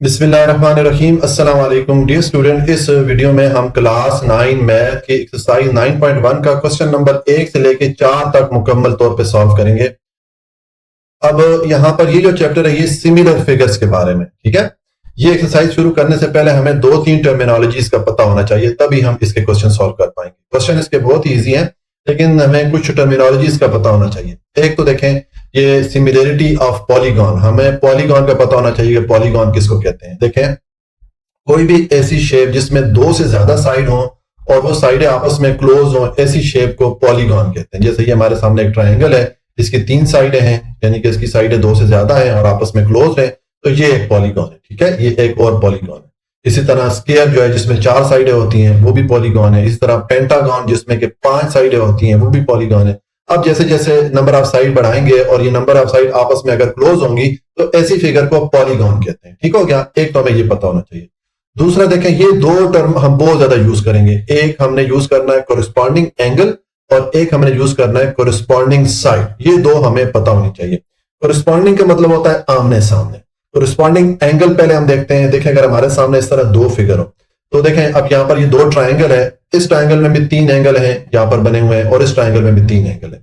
बिस्मिल्लाहिर्रहमानिर्रहीम। अस्सलाम वालेकुम डियर स्टूडेंट। इस वीडियो में हम क्लास 9 मैथ के एक्सरसाइज 9.1 का क्वेश्चन नंबर 1 से लेके 4 तक मुकम्मल तौर पे सॉल्व करेंगे। अब यहाँ पर ये जो चैप्टर है ये सिमिलर फिगर्स के बारे में, ठीक है। ये एक्सरसाइज शुरू करने से पहले हमें 2-3 टर्मिनोलॉजीज का पता होना चाहिए, तभी हम इसके क्वेश्चन सॉल्व कर पाएंगे। क्वेश्चन इसके बहुत ही ईजी हैं, लेकिन हमें कुछ टर्मिनोलॉजीज का पता होना चाहिए। एक तो देखें, ये सिमिलरिटी ऑफ पॉलीगॉन, हमें पॉलीगॉन का पता होना चाहिए कि पॉलीगॉन किसको कहते हैं। देखें, कोई भी ऐसी शेप जिसमें 2 से ज्यादा साइड हो और वो साइडें आपस में क्लोज हो, ऐसी शेप को पॉलीगॉन कहते हैं। जैसे ये हमारे सामने एक ट्राइंगल है, इसकी 3 साइडें हैं, यानी कि इसकी साइडें 2 से ज्यादा हैं और आपस में क्लोज है, तो ये एक पॉलीगॉन है, ठीक है। ये एक और पॉलीगॉन है। इसी तरह स्क्वायर जो है जिसमें 4 साइडें होती हैं वो भी पॉलीगॉन है। इसी तरह पेंटागॉन जिसमें कि 5 साइडें होती हैं वो भी पॉलीगॉन है। अब जैसे जैसे नंबर ऑफ साइड बढ़ाएंगे और ये नंबर ऑफ साइड आपस में अगर क्लोज होंगी तो ऐसी फिगर को पॉलीगॉन कहते हैं, ठीक हो गया। एक तो हमें ये पता होना चाहिए। दूसरा देखें, ये 2 टर्म हम बहुत ज्यादा यूज करेंगे। एक हमने यूज करना है कोरिस्पॉन्डिंग एंगल और एक हमने यूज करना है कोरिस्पॉन्डिंग साइड। ये 2 हमें पता होनी चाहिए। कोरिस्पॉन्डिंग का मतलब होता है आमने सामने। कोरिस्पॉन्डिंग एंगल पहले हम देखते हैं। देखें, अगर हमारे सामने इस तरह 2 फिगर हो तो देखें, अब यहाँ पर ये 2 ट्राइंगल है, इस ट्राइंगल में भी 3 एंगल हैं यहाँ पर बने हुए हैं और इस ट्राइंगल में भी 3 एंगल है।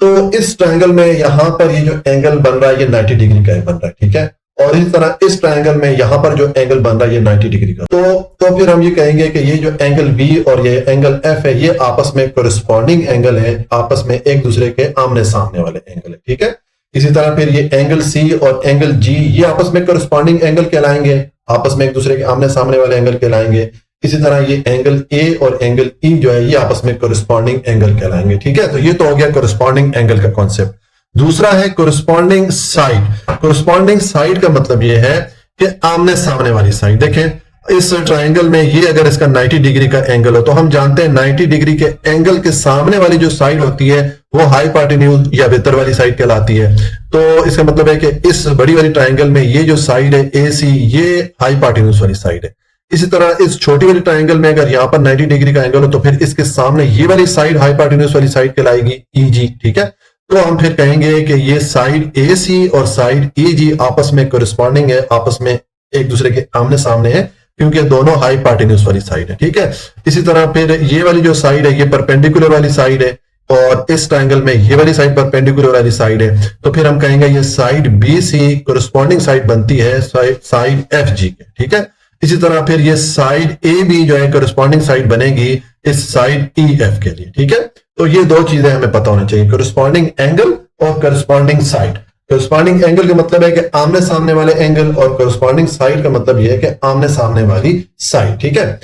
तो इस ट्राइंगल में यहाँ पर ये जो एंगल बन रहा है ये 90 डिग्री का बन रहा है, ठीक है। और इस तरह इस ट्राइंगल में यहाँ पर जो एंगल बन रहा है ये 90 डिग्री का। तो फिर हम ये कहेंगे कि ये जो एंगल बी और ये एंगल एफ है ये आपस में कोरिस्पॉन्डिंग एंगल है, आपस में एक दूसरे के आमने सामने वाले एंगल है, ठीक है। इसी तरह फिर ये एंगल सी और एंगल जी ये आपस में कोरिस्पॉन्डिंग एंगल कहलाएंगे, आपस में एक दूसरे के आमने सामने वाले एंगल कहलाएंगे। इसी तरह ये एंगल ए और एंगल ई जो है ये आपस में कोरिस्पॉन्डिंग एंगल कहलाएंगे, ठीक है। तो ये तो हो गया कोरिस्पॉन्डिंग एंगल का कॉन्सेप्ट। दूसरा है कोरिस्पॉन्डिंग साइड। कोरिस्पॉन्डिंग साइड का मतलब ये है कि आमने सामने वाली साइड। देखें, इस ट्राइंगल में ये अगर इसका 90 डिग्री का एंगल हो तो हम जानते हैं 90 डिग्री के एंगल के सामने वाली जो साइड होती है वो हाइपोटेन्यूज या वेक्टर वाली साइड कहलाती है। तो इसका मतलब है कि इस बड़ी वाली ट्राइंगल में ये जो साइड है ए सी ये हाइपोटेन्यूज वाली साइड है। इसी तरह इस छोटी वाली ट्राइंगल में अगर यहाँ पर 90 डिग्री का एंगल हो तो फिर इसके सामने ये वाली साइड हाइपोटेन्यूज वाली साइड कहलाएगी ई जी, ठीक है। तो हम फिर कहेंगे कि ये साइड ए सी और साइड ई जी आपस में कोरिस्पॉन्डिंग है, आपस में एक दूसरे के आमने सामने है, क्योंकि दोनों हाइपोटेन्यूज वाली साइड है, ठीक है। इसी तरह फिर ये वाली जो साइड है ये परपेंडिकुलर वाली साइड है और इस ट्राइंगल में ये वाली साइड परपेंडिकुलर वाली साइड है। तो फिर हम कहेंगे ये side B C corresponding side बनती है साइड एफ जी के, ठीक है। इसी तरह फिर ये साइड ए बी जो है कोरिस्पॉन्डिंग साइड बनेगी इस साइड ई एफ के लिए, ठीक है। तो ये 2 चीजें हमें पता होनी चाहिए, कोरिस्पॉन्डिंग एंगल और कोरिस्पॉन्डिंग साइड। कोरिस्पॉन्डिंग एंगल का मतलब है कि आमने सामने वाले एंगल और कोरिस्पॉन्डिंग साइड का मतलब यह है कि आमने सामने वाली साइड, ठीक है।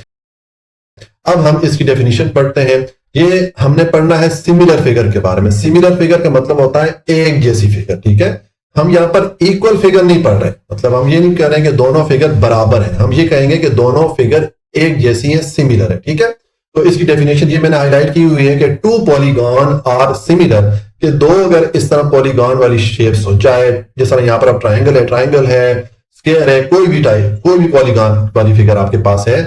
अब हम इसकी डेफिनेशन पढ़ते हैं। ये हमने पढ़ना है सिमिलर फिगर के बारे में। सिमिलर फिगर का मतलब होता है एक जैसी फिगर, ठीक है। हम यहाँ पर इक्वल फिगर नहीं पढ़ रहे, मतलब हम ये नहीं कह रहे हैं कि दोनों फिगर बराबर हैं, हम ये कहेंगे कि दोनों फिगर एक जैसी है, सिमिलर है, ठीक है। तो इसकी डेफिनेशन ये मैंने हाईलाइट की हुई है कि 2 पॉलीगॉन आर सिमिलर, कि 2 अगर इस तरह पॉलीगॉन वाली शेप्स हो, चाहे जैसा यहाँ पर अब ट्राइंगल है, स्क्वायर है, कोई भी टाइप, कोई भी पॉलीगॉन वाली फिगर आपके पास है,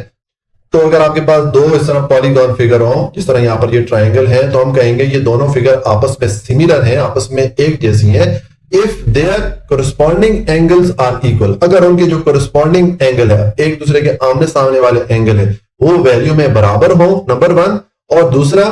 तो अगर आपके पास 2 इस तरह पॉलीगॉन फिगर हो, जिस तरह यहाँ पर ये ट्राइंगल है, तो हम कहेंगे ये दोनों फिगर आपस में सिमिलर हैं, आपस में एक जैसी हैं। If their corresponding angles are equal, अगर उनके जो कोरिस्पॉन्डिंग एंगल है, एक दूसरे के आमने सामने वाले एंगल है, वो वैल्यू में बराबर हो, नंबर 1। और दूसरा,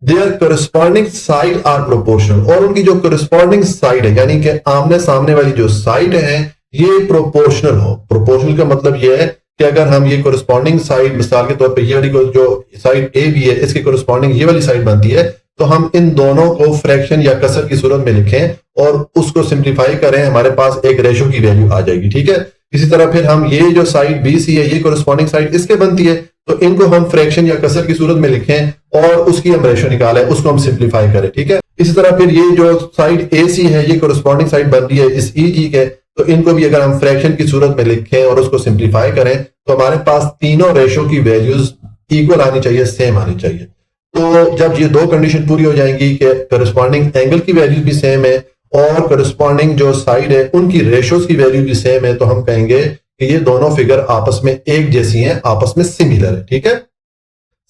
their corresponding side are proportional, और उनकी जो कोरिस्पॉन्डिंग साइड है यानी कि आमने सामने वाली जो साइड है ये प्रोपोर्शनल हो। प्रोपोर्शनल का मतलब ये है कि अगर हम ये कोरिस्पॉन्डिंग साइड, मिसाल के तौर पर ये वाली जो साइड ए बी है इसकी कोरिस्पॉन्डिंग ये वाली साइड बनती है, तो हम इन दोनों को फ्रैक्शन या कसर की सूरत में लिखें और उसको सिंप्लीफाई करें, हमारे पास एक रेशो की वैल्यू आ जाएगी, ठीक है। इसी तरह फिर हम ये जो साइड बी सी है ये कोरिस्पॉन्डिंग साइड इसके बनती है, तो इनको हम फ्रैक्शन या कसर की सूरत में लिखें और उसकी हम रेशो निकालें, उसको हम सिंप्लीफाई करें, ठीक है। इसी तरह फिर ये जो साइड ए सी है ये कोरिस्पॉन्डिंग साइड बन रही है इस ई जी के, तो इनको भी अगर हम फ्रैक्शन की सूरत में लिखें और उसको सिंप्लीफाई करें तो हमारे पास तीनों रेशो की वैल्यूज इक्वल आनी चाहिए, सेम आनी चाहिए। तो जब ये 2 कंडीशन पूरी हो जाएंगी कि कोरिस्पॉन्डिंग एंगल की वैल्यू भी सेम है और कोरिस्पॉन्डिंग जो साइड है उनकी रेशोज की वैल्यू भी सेम है, तो हम कहेंगे कि ये दोनों फिगर आपस में एक जैसी हैं, आपस में सिमिलर है, ठीक है।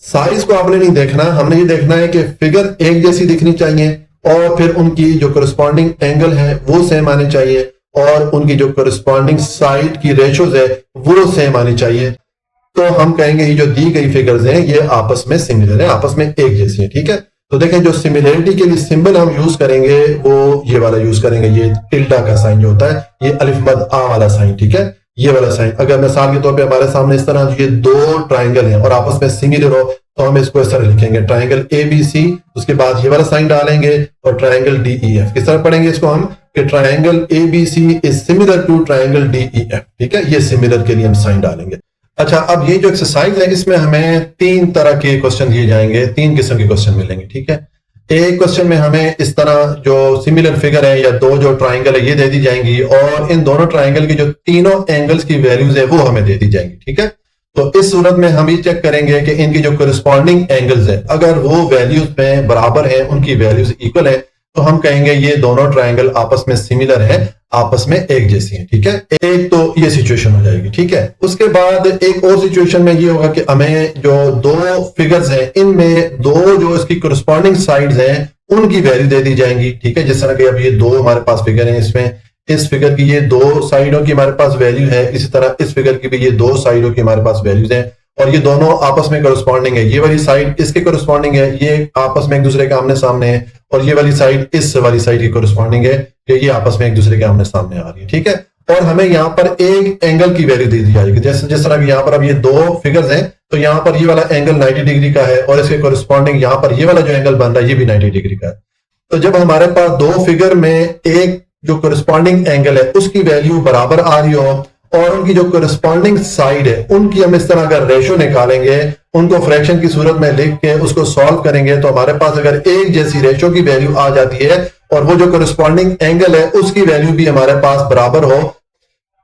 साइज को आपने नहीं देखना, हमने ये देखना है कि फिगर एक जैसी दिखनी चाहिए और फिर उनकी जो कोरिस्पॉन्डिंग एंगल है वो सेम आने चाहिए और उनकी जो कोरिस्पॉन्डिंग साइड की रेशोज है वो सेम आनी चाहिए। तो हम कहेंगे ये जो दी गई फिगर्स हैं ये आपस में सिमिलर है, आपस में एक जैसी है। ठीक है, तो देखें जो सिमिलरिटी के लिए सिंबल हम यूज करेंगे वो ये वाला यूज करेंगे, ये टिल्डा का साइन जो होता है, ये अलिफ मद आ वाला साइन। ठीक है, ये वाला साइन अगर मिसाल के तौर पे हमारे सामने इस तरह ये दो ट्राइंगल हैं और आपस में सिमिलर हो तो हम इसको इस तरह लिखेंगे, ट्राइंगल ABC, उसके बाद ये वाला साइन डालेंगे और ट्राइंगल DEF। किस तरह पढ़ेंगे इसको हम कि triangle ABC is similar to triangle DEF। ठीक है, ये सिमिलर के लिए हम साइन डालेंगे। अच्छा, अब ये जो एक्सरसाइज है इसमें हमें 3 तरह के क्वेश्चन दिए जाएंगे, 3 किस्म के क्वेश्चन मिलेंगे। ठीक है, एक क्वेश्चन में हमें इस तरह जो सिमिलर फिगर है या दो जो ट्राइंगल है ये दे दी जाएंगी और इन दोनों ट्राइंगल की जो तीनों एंगल्स की वैल्यूज है वो हमें दे दी जाएंगी। ठीक है, तो इस सूरत में हम ये चेक करेंगे कि इनकी जो कोरिस्पॉन्डिंग एंगल्स है अगर वो वैल्यूज में बराबर है, उनकी वैल्यूज इक्वल है, तो हम कहेंगे ये दोनों ट्राइंगल आपस में सिमिलर है, आपस में एक जैसी है। ठीक है, एक तो ये सिचुएशन हो जाएगी। ठीक है, उसके बाद एक और सिचुएशन में ये होगा कि हमें जो दो फिगर्स हैं इनमें दो जो इसकी कोरिस्पॉन्डिंग साइड्स हैं उनकी वैल्यू दे दी जाएंगी। ठीक है, जिस तरह के अब ये दो हमारे पास फिगर हैं, इसमें इस फिगर की ये दो साइडों की हमारे पास वैल्यू है, इसी तरह इस फिगर की भी ये दो साइडों की हमारे पास वैल्यूज हैं और ये दोनों आपस में कोरिस्पॉन्डिंग है। ये वाली साइड इसके कोरिस्पॉन्डिंग है, ये आपस में एक दूसरे के आमने सामने है, और ये वाली साइड इस वाली साइड की कोरिस्पॉन्डिंग है कि ये आपस में एक दूसरे के आमने सामने आ रही है। ठीक है, और हमें यहाँ पर एक एंगल की वैल्यू दे दी जाएगी। जैसे जिस तरह यहाँ पर अब ये दो फिगर्स हैं तो यहाँ पर ये वाला एंगल 90 डिग्री का है और इसके कोरिस्पॉन्डिंग यहाँ पर ये वाला जो एंगल बन रहा है ये भी 90 डिग्री का है। तो जब हमारे पास दो फिगर में एक जो कोरिस्पॉन्डिंग एंगल है उसकी वैल्यू बराबर आ रही हो और उनकी जो कोरिस्पॉन्डिंग साइड है उनकी हम इस तरह अगर रेशो निकालेंगे, उनको फ्रैक्शन की सूरत में लिख के उसको सॉल्व करेंगे, तो हमारे पास अगर एक जैसी रेशो की वैल्यू आ जाती है और वो जो कोरिस्पॉन्डिंग एंगल है उसकी वैल्यू भी हमारे पास बराबर हो,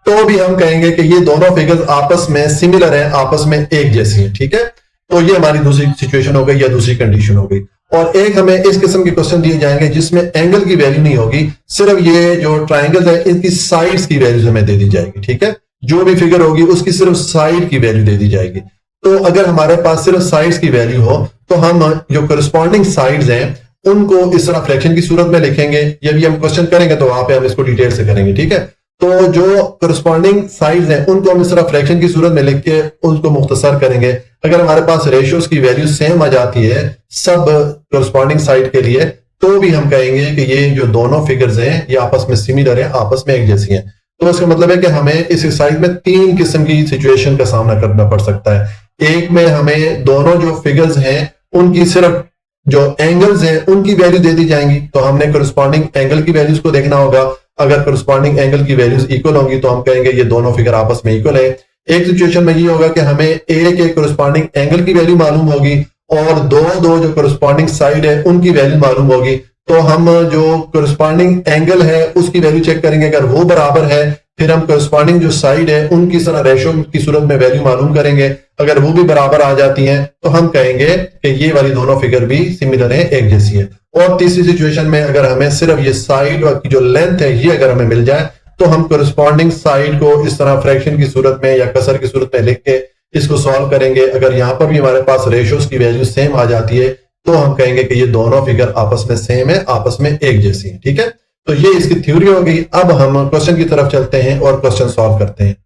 तो भी हम कहेंगे कि ये दोनों फिगर्स आपस में सिमिलर है, आपस में एक जैसी है। ठीक है, तो ये हमारी दूसरी सिचुएशन हो गई या दूसरी कंडीशन हो गई। और एक हमें इस किस्म के क्वेश्चन दिए जाएंगे जिसमें एंगल की वैल्यू नहीं होगी, सिर्फ ये जो ट्राइंगल है इनकी साइड्स की वैल्यू हमें दे दी जाएगी। ठीक है, जो भी फिगर होगी उसकी सिर्फ साइड की वैल्यू दे दी जाएगी। तो अगर हमारे पास सिर्फ साइड्स की वैल्यू हो तो हम जो करस्पॉन्डिंग साइड्स हैं उनको इस तरह फ्रैक्शन की सूरत में लिखेंगे। ये भी हम क्वेश्चन करेंगे तो वहां पे हम इसको डिटेल से करेंगे। ठीक है, तो जो करस्पॉन्डिंग साइड्स हैं उनको हम इस तरह फ्रैक्शन की सूरत में लिख के उनको मुख्तसर करेंगे। अगर हमारे पास रेशियोज की वैल्यू सेम आ जाती है सब करस्पॉन्डिंग साइड के लिए, तो भी हम कहेंगे कि ये जो दोनों फिगर्स हैं ये आपस में सिमिलर है, आपस में एक जैसी हैं। तो इसका मतलब है कि हमें इस एक्सरसाइज में 3 किस्म की सिचुएशन का सामना करना पड़ सकता है। एक में हमें दोनों जो फिगर्स हैं उनकी सिर्फ जो एंगल्स हैं उनकी वैल्यू दे दी जाएंगी, तो हमने करस्पॉन्डिंग एंगल की वैल्यूज को देखना होगा। अगर करस्पॉन्डिंग एंगल की वैल्यूज इक्वल होंगी तो हम कहेंगे ये दोनों फिगर आपस में इक्वल है। एक सिचुएशन में ये होगा कि हमें एक करस्पॉन्डिंग एंगल की वैल्यू मालूम होगी और दो जो करस्पॉन्डिंग साइड है उनकी वैल्यू मालूम होगी, तो हम जो करस्पॉन्डिंग एंगल है उसकी वैल्यू चेक करेंगे। अगर वो बराबर है फिर हम करस्पॉन्डिंग जो साइड है उनकी तरह रेशो की सूरत में वैल्यू मालूम करेंगे। अगर वो भी बराबर आ जाती हैं तो हम कहेंगे कि ये वाली दोनों फिगर भी सिमिलर है, एक जैसी है। और तीसरी सिचुएशन में अगर हमें सिर्फ ये साइड की जो लेंथ है ये अगर हमें मिल जाए तो हम करस्पॉन्डिंग साइड को इस तरह फ्रैक्शन की सूरत में या कसर की सूरत में लिख के इसको सॉल्व करेंगे। अगर यहाँ पर भी हमारे पास रेशोज की वैल्यू सेम आ जाती है तो हम कहेंगे कि ये दोनों फिगर आपस में सेम है, आपस में एक जैसी है। ठीक है, तो ये इसकी थ्योरी हो गई। अब हम क्वेश्चन की तरफ चलते हैं और क्वेश्चन सॉल्व करते हैं।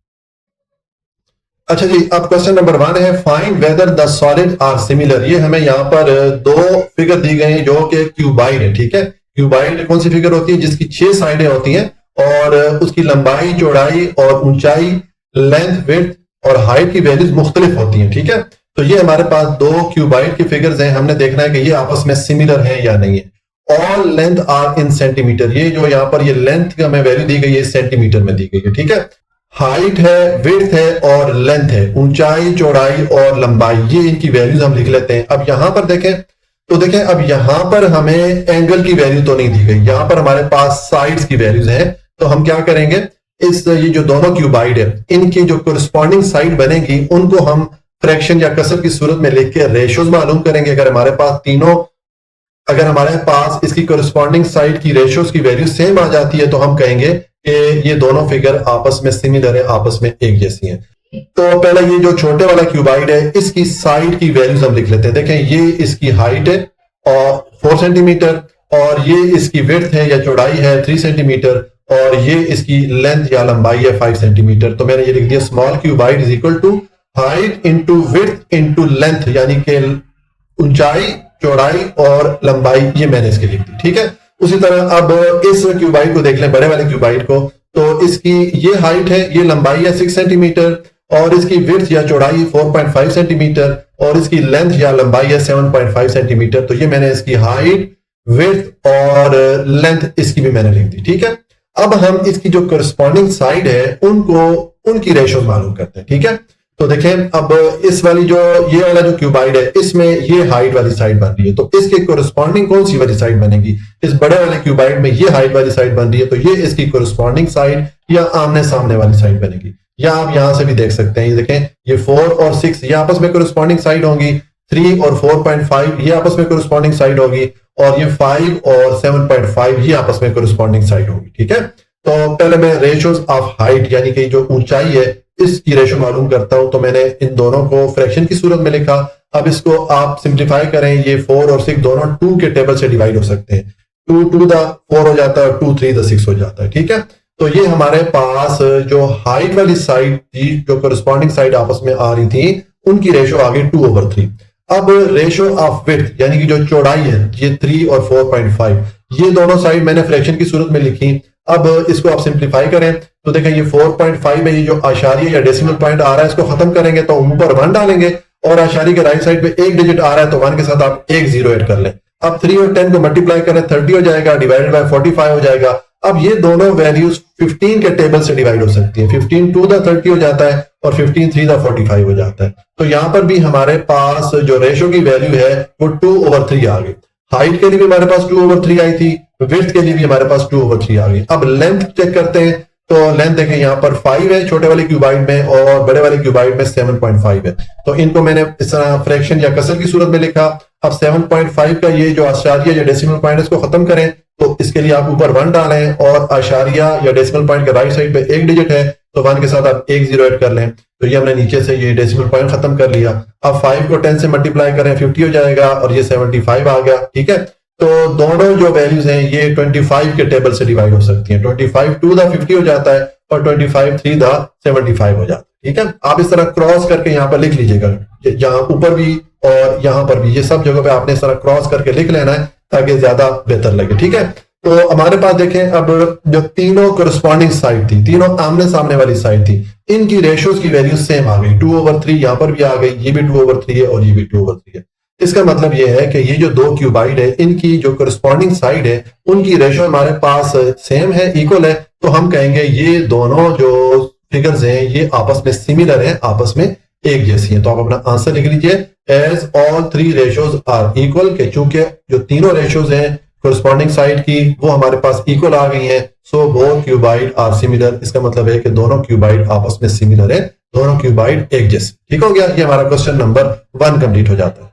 अच्छा जी, अब क्वेश्चन नंबर 1 है find whether the solid are similar. ये हमें यहाँ पर दो फिगर दी गई जो कि क्यूबाइड है। ठीक है, क्यूबाइड कौन सी फिगर होती है जिसकी 6 साइडें होती हैं और उसकी लंबाई, चौड़ाई और ऊंचाई, लेंथ, विड्थ और हाइट की वैल्यूज मुख्तलिफ होती हैं। ठीक है, तो ये हमारे पास दो क्यूबाइड की फिगर्स हैं, हमने देखना है कि ये आपस में सिमिलर है या नहीं है। All length are in centimetre, ये जो यहाँ पर ये लेंथ का हमें वैल्यू दी गई है सेंटीमीटर में दी गई है। ठीक है, हाइट है, विड्थ है और लेंथ है, ऊंचाई, चौड़ाई और लंबाई, ये इनकी वैल्यूज हम लिख लेते हैं। अब यहां पर देखें तो देखें अब यहां पर हमें एंगल की वैल्यू तो नहीं दी गई, यहां पर हमारे पास साइड्स की वैल्यूज हैं। तो हम क्या करेंगे, ये जो दोनों क्यूबाइड है इनकी जो कोरिस्पॉन्डिंग साइड बनेगी उनको हम फ्रैक्शन या कसर की सूरत में लिख के रेशोज मालूम करेंगे। अगर हमारे पास इसकी कोरिस्पॉन्डिंग साइड की रेशोज की वैल्यू सेम आ जाती है तो हम कहेंगे कि ये दोनों फिगर आपस में सिमिलर है, आपस में एक जैसी हैं। तो पहले ये जो छोटे वाला क्यूबाइड है इसकी साइड की वैल्यूज हम लिख लेते हैं। देखें ये इसकी हाइट है और 4 सेंटीमीटर और ये इसकी विड्थ है या चौड़ाई है 3 सेंटीमीटर और ये इसकी लेंथ या लंबाई है 5 सेंटीमीटर। तो मैंने ये लिख दिया small cuboid is equal to height into width into length, यानी कि ऊंचाई, चौड़ाई और लंबाई, ये मैंने इसकी लिख दी। ठीक है, उसी तरह अब इस क्यूबाइड को देख लें, बड़े वाले क्यूबाइड को। तो इसकी ये हाइट है, ये लंबाई है 6 सेंटीमीटर और इसकी विड्थ या चौड़ाई 4.5 सेंटीमीटर और इसकी लेंथ या लंबाई है 7.5 सेंटीमीटर। तो ये मैंने इसकी हाइट, विड्थ और लेंथ इसकी भी मैंने लिख दी। ठीक है, अब हम इसकी जो करस्पॉन्डिंग साइड है उनकी रेशो मालूम करते हैं। ठीक है, तो देखें अब इस वाली जो ये वाला जो क्यूबाइड है इसमें ये हाइट वाली साइड बन रही है, तो इसके कोरस्पॉन्डिंग कौन सी वाली साइड बनेगी? इस बड़े वाले क्यूबाइड में ये हाइट वाली साइड बन रही है, तो ये इसकी कोरस्पॉन्डिंग साइड या आमने सामने वाली साइड बनेगी। या आप यहां से भी देख सकते हैं, ये देखें ये 4 और 6 ये आपस में कोरस्पॉन्डिंग साइड होंगी, 3 और 4.5 ये आपस में कोरस्पॉन्डिंग साइड होगी और ये 5 और 7.5 ये आपस में कोरस्पॉन्डिंग साइड होगी। ठीक है, तो पहले मैं रेशियोज ऑफ हाइट यानी कि जो ऊंचाई है इसकी रेशो मालूम करता हूं। तो मैंने इन दोनों को फ्रैक्शन की सूरत में लिखा। अब इसको आप सिंप्लीफाई करें, ये 4 और 6 दोनों 2 के टेबल से डिवाइड हो सकते हैं। 2 टू द 4 हो जाता है, 2 3 द 6 हो जाता है। ठीक है, तो ये हमारे पास जो हाइट वाली साइड थी, जो करस्पॉन्डिंग साइड आपस में आ रही थी, उनकी रेशो आ गई 2/3। अब रेशो ऑफ विड्थ यानी कि जो चौड़ाई है ये 3 और 4.5 ये दोनों साइड मैंने फ्रैक्शन की सूरत में लिखी। अब इसको आप सिंप्लीफाई करें तो देखें ये 4.5 में ये जो आशारिया या डेसिमल पॉइंट आ रहा है इसको खत्म करेंगे तो ऊपर 1 डालेंगे और आशारी के राइट साइड पे एक डिजिट आ रहा है तो 1 के साथ आप एक 0 ऐड कर लें। अब 3 और 10 को मल्टीप्लाई करें 30 हो जाएगा, डिवाइडेड बाय 45 हो जाएगा। अब ये दोनों वैल्यूज 15 के टेबल से डिवाइड हो सकती है। 15 2 द 30 हो जाता है और 15 3 द 45 हो जाता है। तो यहां पर भी हमारे पास जो रेशो की वैल्यू है वो 2/3 आ गई। हाइट के लिए भी हमारे पास 2/3 आई थी, विड्थ के लिए भी हमारे पास 2/3 आ गई। अब लेंथ चेक करते हैं तो लेंथ देखें यहाँ पर 5 है छोटे वाले क्यूबाइड में और बड़े वाले क्यूबाइड में 7.5 है। तो इनको मैंने इस तरह फ्रैक्शन या कसर की सूरत में लिखा। अब 7.5 का ये जो आशारिया या डेसिमल पॉइंट है इसको खत्म करें तो इसके लिए आप ऊपर 1 डालें और आशारिया या डेसिमल पॉइंट के राइट साइड पे एक डिजिट है तो 1 के साथ आप एक 0 ऐड कर लें। तो ये हमने नीचे से ये डेसिमल पॉइंट खत्म कर लिया। अब 5 को 10 से मल्टीप्लाई करें 50 हो जाएगा और ये 75 आ गया। ठीक है, तो दोनों जो वैल्यूज हैं ये 25 के टेबल से डिवाइड हो सकती हैं। 25 2 द 50 हो जाता है और 25 3 द 75 हो जाता है। ठीक है, आप इस तरह क्रॉस करके यहाँ पर लिख लीजिएगा, यहाँ ऊपर भी और यहाँ पर भी, ये सब जगह पे आपने इस तरह क्रॉस करके लिख लेना है ताकि ज्यादा बेहतर लगे। ठीक है, तो हमारे पास देखें अब जो तीनों कोरस्पॉन्डिंग साइड थी, तीनों आमने सामने वाली साइड थी, इनकी रेशियोज की वैल्यू सेम आ गई। 2/3 यहाँ पर भी आ गई, ये भी 2/3 है और ये भी 2/3 है। इसका मतलब यह है कि ये जो दो क्यूबाइड है इनकी जो करस्पॉन्डिंग साइड है उनकी रेशो हमारे पास सेम है, इक्वल है। तो हम कहेंगे ये दोनों जो फिगर्स हैं ये आपस में सिमिलर हैं, आपस में एक जैसी हैं। तो आप अपना आंसर लिख लीजिए as all 3 ratios are equal, के चूंकि जो तीनों रेशोज हैं करस्पॉन्डिंग साइड की वो हमारे पास इक्वल आ गई हैं, so both cuboid are similar. इसका मतलब है कि दोनों क्यूबाइड आपस में सिमिलर है, दोनों क्यूबाइड एक जैसे। ठीक हो गया, ये हमारा क्वेश्चन नंबर 1 कंप्लीट हो जाता है।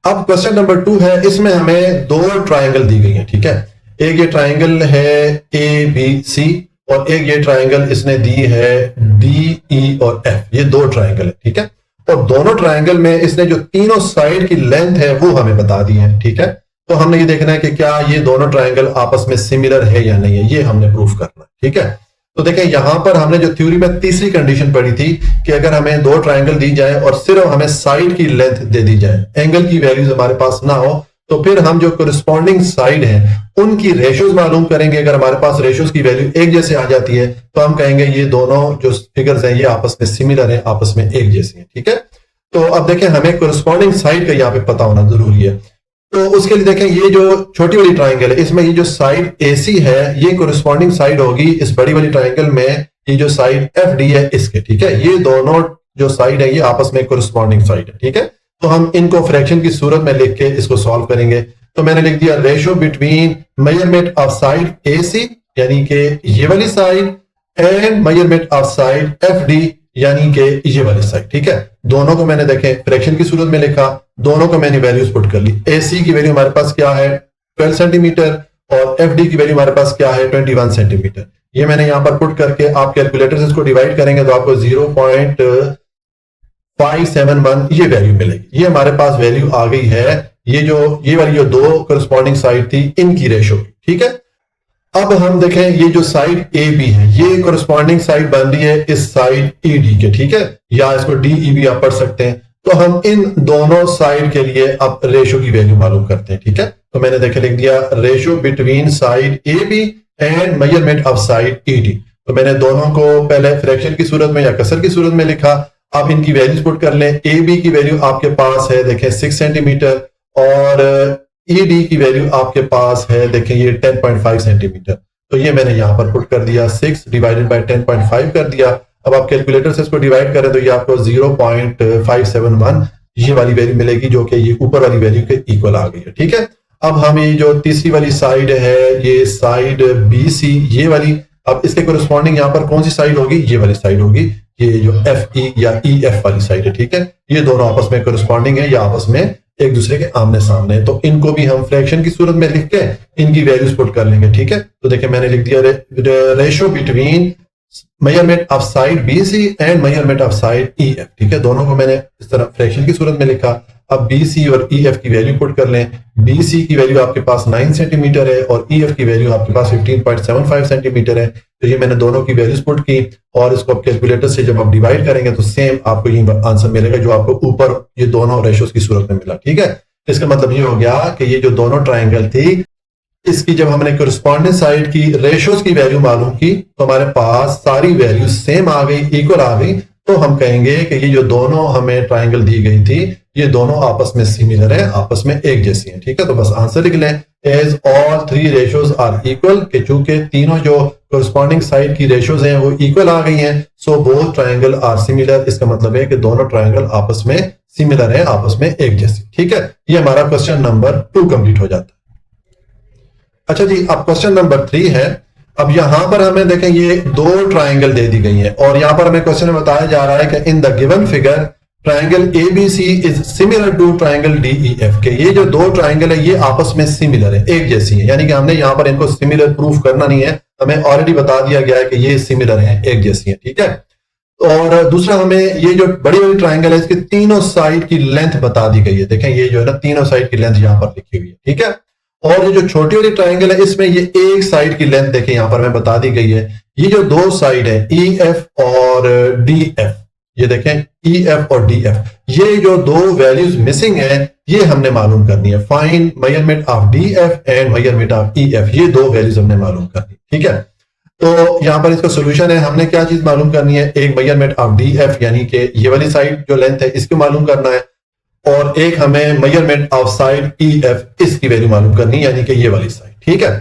अब क्वेश्चन नंबर 2 है, इसमें हमें 2 ट्राइंगल दी गई है। ठीक है, एक ये ट्राइंगल है ABC और एक ये ट्राइंगल इसने दी है DE और F, ये 2 ट्राइंगल है। ठीक है, और दोनों ट्राइंगल में इसने जो तीनों साइड की लेंथ है वो हमें बता दी है। ठीक है, तो हमने ये देखना है कि क्या ये दोनों ट्राइंगल आपस में सिमिलर है या नहीं है, ये हमने प्रूफ करना है। ठीक है, तो देखें यहां पर हमने जो थ्योरी में तीसरी कंडीशन पढ़ी थी कि अगर हमें 2 ट्राइंगल दी जाए और सिर्फ हमें साइड की लेंथ दे दी जाए, एंगल की वैल्यूज हमारे पास ना हो, तो फिर हम जो करस्पॉन्डिंग साइड है उनकी रेशियोज मालूम करेंगे। अगर हमारे पास रेशियोज की वैल्यू एक जैसे आ जाती है तो हम कहेंगे ये दोनों जो फिगर्स हैं ये आपस में सिमिलर है, आपस में एक जैसी है। ठीक है, तो अब देखें हमें करस्पॉन्डिंग साइड का यहाँ पे पता होना जरूरी है। तो उसके लिए देखें ये जो छोटी वाली ट्राइंगल है इसमें ये जो साइड AC है ये कोरिस्पॉन्डिंग साइड होगी इस बड़ी वाली ट्राइंगल में ये जो साइड FD है इसके। ठीक है, ये दोनों जो साइड है ये आपस में कोरिस्पॉन्डिंग साइड है। ठीक है, तो हम इनको फ्रैक्शन की सूरत में लिख के इसको सॉल्व करेंगे। तो मैंने लिख दिया ratio between measurement of side AC यानी कि ये वाली side and measurement of side FD यानी कि ये वाली साइड। ठीक है, दोनों को मैंने देखें फ्रैक्शन की सूरत में लिखा, दोनों को मैंने वैल्यूज पुट कर ली। AC की वैल्यू हमारे पास क्या है 12 सेंटीमीटर और FD की वैल्यू हमारे पास क्या है 21 सेंटीमीटर। ये मैंने यहां पर पुट करके आप कैलकुलेटर से इसको डिवाइड करेंगे तो आपको 0.571 ये वैल्यू मिलेगी। ये हमारे पास वैल्यू आ गई है ये वाली जो 2 करस्पॉन्डिंग साइड थी इनकी रेशो की। ठीक है, अब हम देखें ये जो साइड ए बी है ये कोरिस्पॉन्डिंग साइड बन रही है इस साइड ई डी के, ठीक है, या इसको डी ई भी आप पढ़ सकते हैं। तो हम इन दोनों साइड के लिए अब रेशो की वैल्यू मालूम करते हैं, ठीक है। तो मैंने देखे लिख दिया ratio between side A B and measurement of side E D. तो मैंने दोनों को पहले फ्रैक्शन की सूरत में या कसर की सूरत में लिखा। आप इनकी वैल्यूज पुट कर लें। ए बी की वैल्यू आपके पास है देखें 6 सेंटीमीटर और ई डी की वैल्यू आपके पास है देखें ये 10.5 सेंटीमीटर। तो ये मैंने यहां पर पुट कर दिया 6 डिवाइडेड बाय 10.5 कर दिया। अब आप कैलकुलेटर से इसको डिवाइड करें तो ये आपको 0.571 ये वाली वैल्यू मिलेगी जो कि ये ऊपर वाली वैल्यू के इक्वल आ गई है, ठीक है। अब हम ये जो तीसरी वाली साइड है ये साइड बी सी ये वाली, अब इसके कोरिस्पॉन्डिंग यहाँ पर कौन सी साइड होगी, ये वाली साइड होगी, ये जो एफ ई या ई एफ वाली साइड है, ठीक है। ये दोनों आपस में कोरिस्पॉन्डिंग है या आपस में एक दूसरे के आमने सामने है। तो इनको भी हम फ्रैक्शन की सूरत में लिख के इनकी वैल्यूज पुट कर लेंगे, ठीक है। तो देखिए मैंने लिख दिया ratio between measurement of side B C and measurement of side E F, ठीक है। दोनों को मैंने इस तरह फ्रैक्शन की सूरत में लिखा। अब बी सी और ई एफ की वैल्यू पुट कर लें। बी सी की वैल्यू आपके पास 9 सेंटीमीटर है और ई एफ की वैल्यू आपके पास 15.75 सेंटीमीटर है। तो ये मैंने दोनों की वैल्यूज पुट की और इसको कैलकुलेटर से जब आप डिवाइड करेंगे तो सेम आपको ये आंसर मिलेगा जो आपको ऊपर ये दोनों रेशोज की सूरत में मिला, ठीक है। इसका मतलब ये हो गया कि ये जो दोनों ट्राइंगल थी इसकी जब हमने कोरिस्पॉन्डिंग साइड की रेशोज की वैल्यू मालूम की तो हमारे पास सारी वैल्यू सेम आ गई, इक्वल आ गई। तो हम कहेंगे कि ये जो दोनों हमें ट्राइंगल दी गई थी ये दोनों आपस में सिमिलर है, आपस में एक जैसी हैं, ठीक है। तो बस आंसर लिख लें as all three ratios are equal, कि चूंकि तीनों जो कोरिस्पॉन्डिंग साइड की रेशोज हैं वो इक्वल आ गई हैं, so both triangle are similar. इसका मतलब है कि दोनों ट्राइंगल आपस में सिमिलर है, आपस में एक जैसी, ठीक है। ये हमारा क्वेश्चन नंबर 2 कंप्लीट हो जाता है। अच्छा जी, अब क्वेश्चन नंबर 3 है। अब यहां पर हमें देखें ये दो ट्राइंगल दे दी गई हैं और यहां पर हमें क्वेश्चन में बताया जा रहा है कि in the given figure triangle ABC is similar to triangle DEF, के ये जो दो ट्राइंगल है ये आपस में सिमिलर है, एक जैसी है। यानी कि हमने यहां पर इनको सिमिलर प्रूफ करना नहीं है, हमें ऑलरेडी बता दिया गया है कि ये सिमिलर है, एक जैसी है, ठीक है। और दूसरा हमें ये जो बड़ी बड़ी ट्राइंगल है इसकी तीनों साइड की लेंथ बता दी गई है। देखें ये जो है ना तीनों साइड की लेंथ यहां पर लिखी हुई है, ठीक है। और ये जो छोटी वाली ट्राइंगल है इसमें ये एक साइड की लेंथ देखें यहां पर हमें बता दी गई है। ये जो दो साइड है ई एफ और डी एफ, ये देखें ई एफ और डी एफ, ये जो दो वैल्यूज मिसिंग है ये हमने मालूम करनी है। Find measurement of D F and measurement of E F, ये दो वैल्यूज हमने मालूम करनी, ठीक है। तो यहां पर इसका सोल्यूशन है, हमने क्या चीज मालूम करनी है, एक मेजरमेंट ऑफ डी एफ यानी कि ये वाली साइड जो लेंथ है इसको मालूम करना है और एक हमें measurement of side E F इसकी वैल्यू मालूम करनी है यानी कि ये वाली साइड, ठीक है।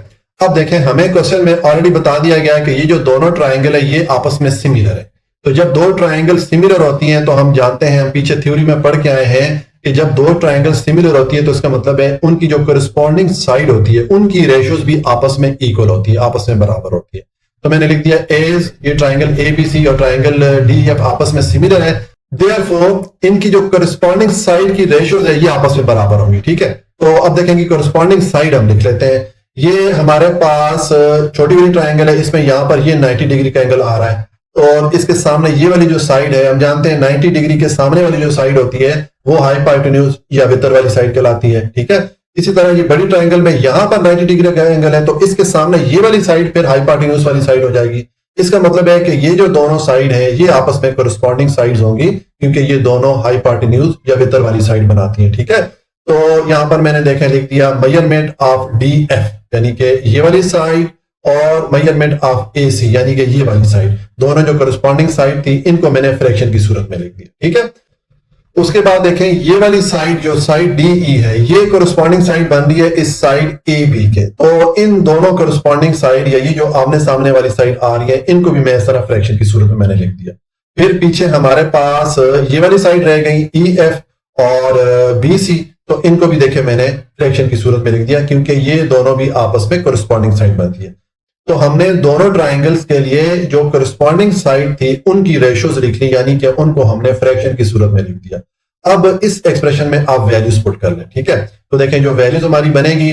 अब देखें हमें क्वेश्चन में ऑलरेडी बता दिया गया है कि ये जो दोनों ट्राइंगल है ये आपस में सिमिलर है। तो जब दो ट्राइंगल सिमिलर होती हैं तो हम जानते हैं, हम पीछे थ्योरी में पढ़ के आए हैं कि जब दो ट्राइंगल सिमिलर होती है तो इसका मतलब है उनकी जो करस्पॉन्डिंग साइड होती है उनकी रेशियोज भी आपस में इक्वल होती है, आपस में बराबर होती है। तो मैंने लिख दिया एज ये ट्राइंगल एबीसी और ट्राइंगल डी एफ आपस में सिमिलर है, देयरफॉर इनकी जो करस्पॉन्डिंग साइड की रेशियोज है ये आपस में बराबर होंगी, ठीक है। तो अब देखेंगे करस्पॉन्डिंग साइड हम लिख लेते हैं। ये हमारे पास छोटी वाली ट्राइंगल है, इसमें यहां पर ये 90 डिग्री का एंगल आ रहा है और इसके सामने ये वाली जो साइड है हम जानते हैं 90 डिग्री के सामने वाली जो साइड होती है वो हाइपोटेन्यूज या वितर वाली साइड कहलाती है, ठीक है। इसी तरह ये बड़ी ट्राइंगल में यहां पर 90 डिग्री का एंगल है तो इसके सामने ये वाली साइड फिर हाइपोटेन्यूज वाली साइड हो जाएगी। इसका मतलब है कि ये जो दोनों साइड है ये आपस में कोरिस्पॉन्डिंग साइड्स होंगी क्योंकि ये दोनों हाइपोटेन्यूज या वितर वाली साइड बनाती है, ठीक है। तो यहां पर मैंने देखें लिख दिया मेजरमेंट ऑफ डी एफ यानी कि ये वाली साइड और मेजरमेंट ऑफ ए सी यानी कि ये वाली साइड, दोनों जो कोरिस्पॉन्डिंग साइड थी इनको मैंने फ्रैक्शन की सूरत में लिख दिया, ठीक है। उसके बाद देखें ये वाली साइड जो साइड डी ई है ये कोरिस्पॉन्डिंग साइड बन रही है इस साइड ए बी के। तो इन दोनों कोरिस्पॉन्डिंग साइड या ये जो आमने सामने वाली साइड आ रही है इनको भी मैं इस तरह फ्रैक्शन की सूरत में मैंने लिख दिया। फिर पीछे हमारे पास ये वाली साइड रह गई ई एफ और बी सी, तो इनको भी देखे मैंने फ्रैक्शन की सूरत में लिख दिया क्योंकि ये दोनों भी आपस में कोरिस्पॉन्डिंग साइड बनती है। तो हमने दोनों ट्राइंगल्स के लिए जो करस्पॉन्डिंग साइड थी उनकी रेशियोज लिख ली यानी कि उनको हमने फ्रैक्शन की सूरत में लिख दिया। अब इस एक्सप्रेशन में आप वैल्यूज पुट कर लें, ठीक है। तो देखें जो वैल्यूज हमारी बनेगी,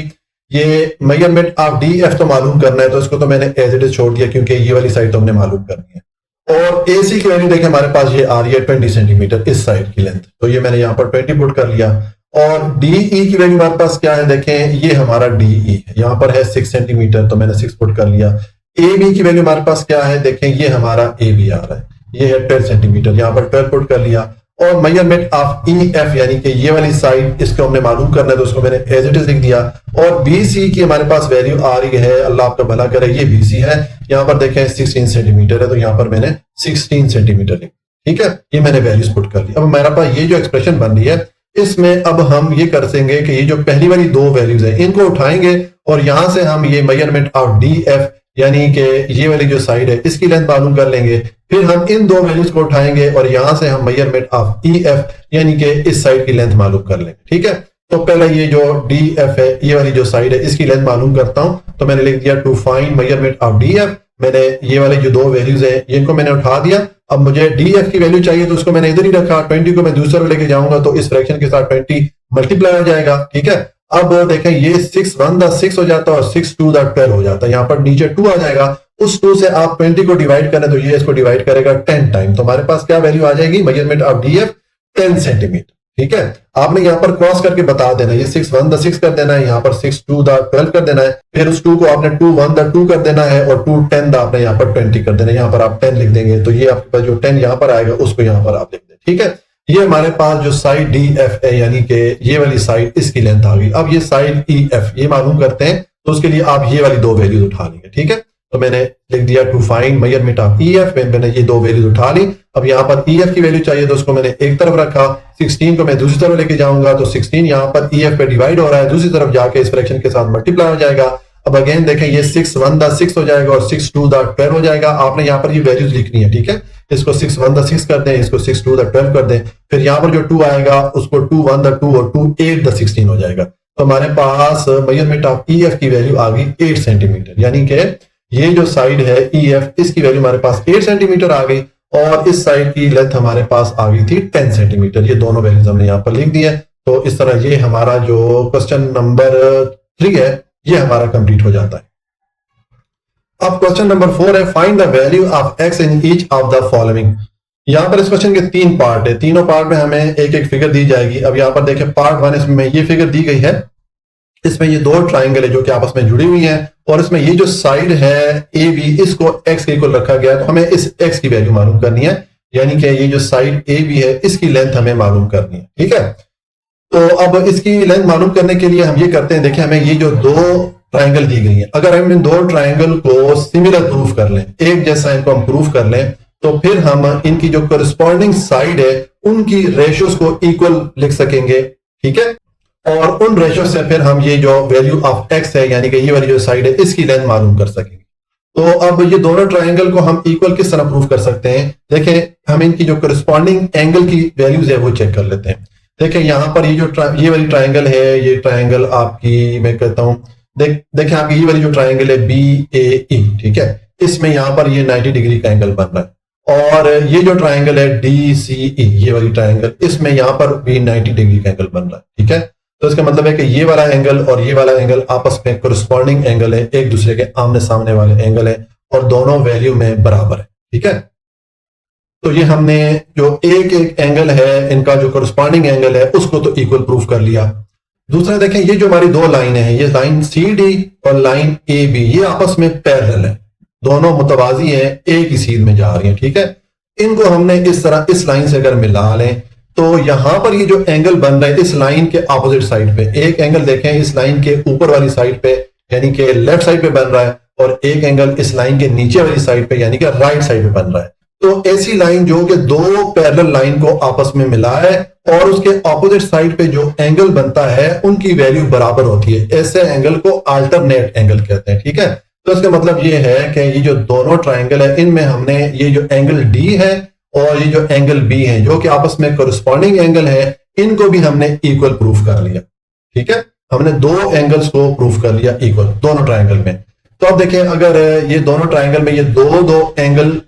ये मेजरमेंट ऑफ डी एफ तो मालूम करना है तो इसको तो मैंने एज इट इज छोड़ दिया क्योंकि ये वाली साइड तो हमने मालूम करनी है। और ए सी की वैल्यू देखें हमारे पास ये आ रही है 20 सेंटीमीटर इस साइड की लेंथ, तो ये मैंने यहाँ पर 20 पुट कर लिया। और DE की वैल्यू हमारे पास क्या है, देखें ये हमारा DE है, यहाँ पर है 6 सेंटीमीटर, तो मैंने 6 पुट कर लिया। AB की वैल्यू हमारे पास क्या है, देखें ये हमारा AB आ रहा है, ये है 12 सेंटीमीटर, यहाँ पर 12 पुट कर लिया। और मेजरमेंट ऑफ EF यानी कि ये वाली साइड, इसको हमने मालूम करना है, तो उसको मैंने एज इट इज लिख दिया। और BC की हमारे पास वैल्यू आ रही है, अल्लाह आपका भला करे, ये BC है, यहाँ पर देखें 16 सेंटीमीटर है, तो यहाँ पर मैंने 16 सेंटीमीटर लिखा। ठीक है, ये मैंने वैल्यूज पुट कर ली। अब हमारे पास ये जो एक्सप्रेशन बन रही है, इसमें अब हम ये कर देंगे कि ये जो पहली वाली दो वैल्यूज है इनको उठाएंगे और यहां से हम ये मेजरमेंट ऑफ DF यानी कि ये वाली जो साइड है इसकी लेंथ मालूम कर लेंगे। फिर हम इन दो वैल्यूज को उठाएंगे और यहां से हम मेजरमेंट ऑफ EF यानी कि इस साइड की लेंथ मालूम कर लेंगे। ठीक है, तो पहले ये जो DF है, ये वाली जो साइड है, इसकी लेंथ मालूम करता हूं। तो मैंने लिख दिया to find measurement of DF। मैंने ये वाले जो दो वैल्यूज है इनको मैंने उठा दिया। अब मुझे DF की वैल्यू चाहिए, तो उसको मैंने इधर ही रखा। 20 को मैं दूसरे लेके जाऊंगा तो इस फ्रैक्शन के साथ 20 मल्टीप्लाई हो जाएगा। ठीक है, अब देखें ये 6 1 द 6 हो जाता है और 6 2 द 12 हो जाता है। यहाँ पर नीचे 2 आ जाएगा, उस 2 से आप 20 को डिवाइड करें तो ये इसको डिवाइड करेगा 10 टाइम। तो हमारे पास क्या वैल्यू आ जाएगी, मेजरमेंट ऑफ DF 10 सेंटीमीटर। ठीक है, आपने यहाँ पर क्रॉस करके बता देना, ये 6 1 द 6 कर देना है, यहाँ पर 6 2 द 12 कर देना है, फिर उस 2 को आपने 2 1 द 2 कर देना है और 2 10 द आपने यहाँ पर 20 कर देना है। यहाँ पर आप 10 लिख देंगे तो ये आपके पास जो 10 यहाँ पर आएगा उसको यहाँ पर आप लिख दें। ठीक है, ये हमारे पास जो साइड DF है यानी कि ये वाली साइड, इसकी लेंथ आ गई। अब ये साइड EF ये मालूम करते हैं, तो उसके लिए आप ये वाली दो वैल्यूज उठा लेंगे। ठीक है, तो मैंने लिख दिया to find measurement of EF। मैंने ये दो वैल्यूज उठा ली। अब यहाँ पर EF की वैल्यू चाहिए, तो उसको मैंने एक तरफ रखा। 16 को मैं दूसरी तरफ लेके जाऊंगा तो 16 यहाँ पर EF पे डिवाइड हो रहा है, दूसरी तरफ जाके इस फ्रैक्शन के साथ मल्टीप्लाई हो जाएगा। अब अगेन देखें ये 6 1 द 6 हो जाएगा और 6 2 द 12 हो जाएगा। आपने यहाँ पर ये वैल्यूज लिखनी है। ठीक है, इसको 6 1 द 6 कर दें, इसको 6 2 द 12 कर दें, फिर यहाँ पर जो 2 आएगा उसको 2 1 द 2 और 2 8 द 16 हो जाएगा। तो हमारे पास मेजरमेंट ऑफ EF की वैल्यू आ गई 8 सेंटीमीटर, यानी कि ये जो साइड है EF इसकी वैल्यू हमारे पास 8 सेंटीमीटर आ गई और इस साइड की लेंथ हमारे पास आ गई थी 10 सेंटीमीटर। ये दोनों वैल्यूज हमने यहाँ पर लिख दिए। तो इस तरह ये हमारा जो क्वेश्चन नंबर 3 है ये हमारा कंप्लीट हो जाता है। अब क्वेश्चन नंबर 4 है, find the value of x in each of the following. यहाँ पर इस क्वेश्चन के 3 पार्ट है, तीनों पार्ट में हमें एक एक फिगर दी जाएगी। अब यहाँ पर देखें पार्ट 1 इसमें ये फिगर दी गई है, इसमें ये दो ट्राइंगल है जो कि आपस में जुड़ी हुई हैं और इसमें ये जो साइड है AB इसको x के इक्वल रखा गया है। तो हमें इस x की वैल्यू मालूम करनी है, यानी कि ये जो साइड AB है इसकी लेंथ हमें मालूम करनी है। ठीक है, तो अब इसकी लेंथ मालूम करने के लिए हम ये करते हैं, देखिए हमें ये जो दो ट्राइंगल दी गई है, अगर हम इन दो ट्राइंगल को सिमिलर प्रूफ कर लें, एक जैसा इनको हम प्रूफ कर लें, तो फिर हम इनकी जो करस्पॉन्डिंग साइड है उनकी रेशियोज को इक्वल लिख सकेंगे। ठीक है, और उन रेशियो से फिर हम ये जो वैल्यू ऑफ x है यानी कि ये वाली जो साइड है इसकी लेंथ मालूम कर सकेंगे। तो अब ये दोनों ट्राइंगल को हम इक्वल किस तरह प्रूफ कर सकते हैं, देखें हम इनकी जो करस्पॉन्डिंग एंगल की वैल्यूज है वो चेक कर लेते हैं। देखें यहाँ पर ये जो ये वाली ट्राइंगल है, ये ट्राइंगल आपकी मैं कहता हूँ देखें आपकी ये वाली जो ट्राइंगल है BAE, ठीक है, इसमें यहाँ पर ये 90 डिग्री का एंगल बन रहा है। और ये जो ट्राइंगल है DCE ये वाली ट्राइंगल, इसमें यहाँ पर भी 90 डिग्री का एंगल बन रहा है। ठीक है, तो इसका मतलब है कि ये वाला एंगल और ये वाला एंगल आपस में कोरिस्पॉन्डिंग एंगल है, एक दूसरे के आमने सामने वाले एंगल है और दोनों वैल्यू में बराबर है। ठीक है, तो ये हमने जो एक एक एंगल है इनका जो कोरिस्पॉन्डिंग एंगल है उसको तो इक्वल प्रूफ कर लिया। दूसरा देखें ये जो हमारी दो लाइन है, ये लाइन CD और लाइन AB ये आपस में पैरेलल है, दोनों मुतवाजी हैं, एक ही सीध में जा रही हैं। ठीक है, इनको हमने इस तरह इस लाइन से अगर मिला लें तो यहां पर ये जो एंगल बन रहा है इस लाइन के ऑपोजिट साइड पे, एक एंगल देखें इस लाइन के ऊपर वाली साइड पे यानी कि लेफ्ट साइड पे बन रहा है और एक एंगल इस लाइन के नीचे वाली साइड पे यानी कि राइट साइड पे बन रहा है। तो ऐसी लाइन जो कि दो पैरेलल लाइन को आपस में मिला है और उसके ऑपोजिट साइड पे जो एंगल बनता है उनकी वैल्यू बराबर होती है, ऐसे एंगल को अल्टरनेट एंगल कहते हैं। ठीक है, तो इसका मतलब ये है कि ये जो दोनों ट्राइंगल है इनमें हमने ये जो एंगल D है और ये जो एंगल B है जो कि आपस में कोरिस्पॉन्डिंग एंगल है, इनको भी हमने इक्वल प्रूफ कर लिया। ठीक है, हमने दो एंगल्स को प्रूफ कर लिया इक्वल दोनों ट्राइंगल में। तो अब देखें अगर ये दोनों ट्राइंगल में ये दो एंगल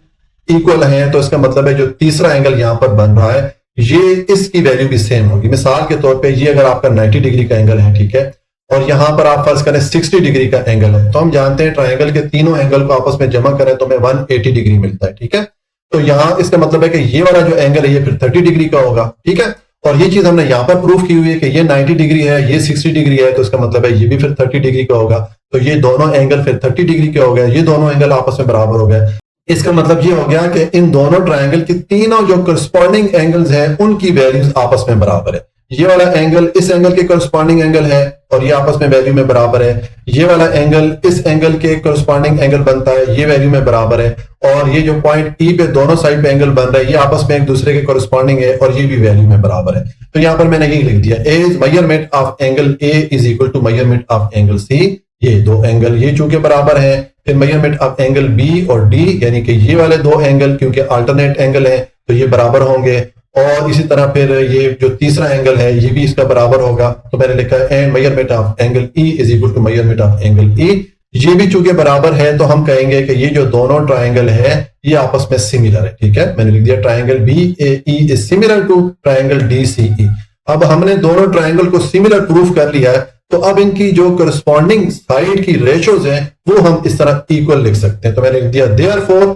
इक्वल हैं तो इसका मतलब है जो तीसरा एंगल यहां पर बन रहा है ये इसकी वैल्यू भी सेम होगी। मिसाल के तौर पे ये अगर आपका 90 डिग्री का एंगल है, ठीक है, और यहां पर आप फर्ज करें 60 डिग्री का एंगल है, तो हम जानते हैं ट्राइंगल के तीनों एंगल को आपस में जमा करें तो हमें 180 डिग्री मिलता है। ठीक है, तो यहां इसका मतलब है कि ये वाला जो एंगल है ये फिर 30 डिग्री का होगा। ठीक है, और ये चीज हमने यहाँ पर प्रूफ की हुई है कि ये 90 डिग्री है, ये 60 डिग्री है, तो इसका मतलब है ये भी फिर 30 डिग्री का होगा। तो ये दोनों एंगल फिर 30 डिग्री के हो गए, ये दोनों एंगल आपस में बराबर हो गए। इसका मतलब ये हो गया कि इन दोनों ट्रायंगल की तीनों जो करस्पॉन्डिंग एंगल्स हैं उनकी वैल्यूज आपस में बराबर है। ये वाला एंगल इस एंगल के करस्पॉन्डिंग एंगल है और ये आपस में वैल्यू में बराबर है। ये वाला एंगल इस एंगल के करस्पॉन्डिंग एंगल बनता है, ये वैल्यू में बराबर है। और ये जो पॉइंट ई पे दोनों साइड पे एंगल बन रहा है, ये आपस में एक दूसरे के करस्पॉन्डिंग है और ये भी वैल्यू में बराबर है। तो यहां पर मैंने ये लिख दिया, A is measurement of angle A is equal to measurement of angle C. ये दो एंगल ये चूंकि बराबर है, फिर मेजरमेंट ऑफ एंगल बी और डी, यानी कि ये वाले दो एंगल क्योंकि अल्टरनेट एंगल है तो ये बराबर होंगे। और इसी तरह फिर ये जो तीसरा एंगल है ये भी इसका बराबर होगा। तो मैंने लिखा है and measurement of angle E is equal to measurement of angle E. ये भी चूंकि बराबर है तो हम कहेंगे कि ये जो दोनों ट्रायंगल है ये आपस में सिमिलर है। ठीक है, मैंने लिख दिया triangle B A E is similar to triangle D C E. अब हमने दोनों ट्रायंगल को सिमिलर प्रूफ कर लिया है, तो अब इनकी जो करस्पॉन्डिंग साइड की रेशोज हैं वो हम इस तरह इक्वल लिख सकते हैं। तो मैंने लिख दिया देयरफॉर।